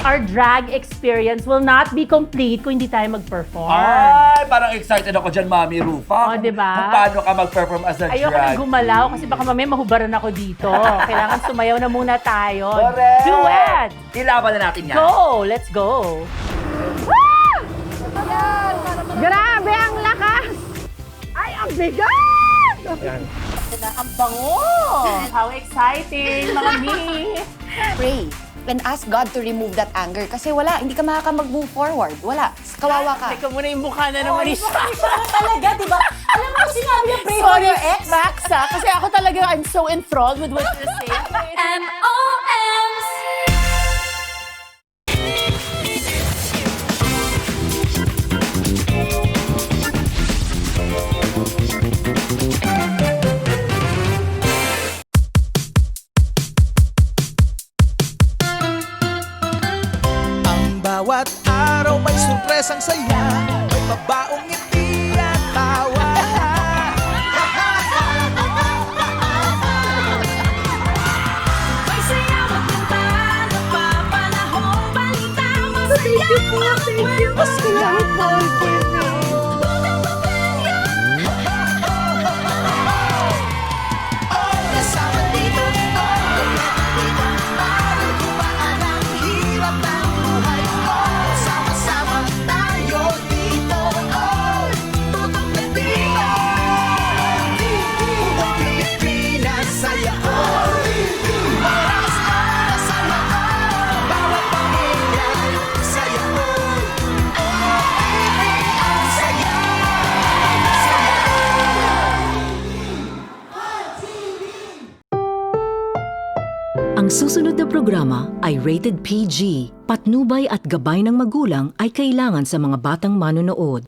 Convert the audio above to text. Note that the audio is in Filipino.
Our drag experience will not be complete kung hindi tayo mag-perform. Ay, parang excited ako dyan, Mami Rufa. Oh, diba? Kung paano ka mag-perform as a Ayoko drag nang gumalaw kasi baka mamaya mahubaran ako dito. Kailangan sumayaw na muna tayo. Correct! Duet! Ilaban na natin yan. Go! Let's go! Grabe ang lakas! Ay, ang bigat! Ang bango! How exciting, mga mi! Pray and ask God to remove that anger kasi wala, hindi ka makaka-move forward. Wala. Kawawa ka. Teka muna yung mukha na naman ni siya. Talaga, di ba? Alam mo, sinabi niya, pray for Sorry, your ex. Max, kasi ako talaga, I'm so enthralled with what you're saying. M.O.M.s. Bawat araw may surpresang saya, may pabaong ngiti at tawa. May sayaw at kanta, napapanahong balita, masaya ang kwento. Mas kailangan mo kasama dito, dito, parang gumaan ang hirap ng buhay ko. Sama-sama tayo dito, tutok na dito. Buong Pilipinas saya ko. Oras para sa lahat, bawat pamilya saya ko. Ang saya. Ang susunod na programa ay rated PG. Patnubay at gabay ng magulang ay kailangan sa mga batang manonood.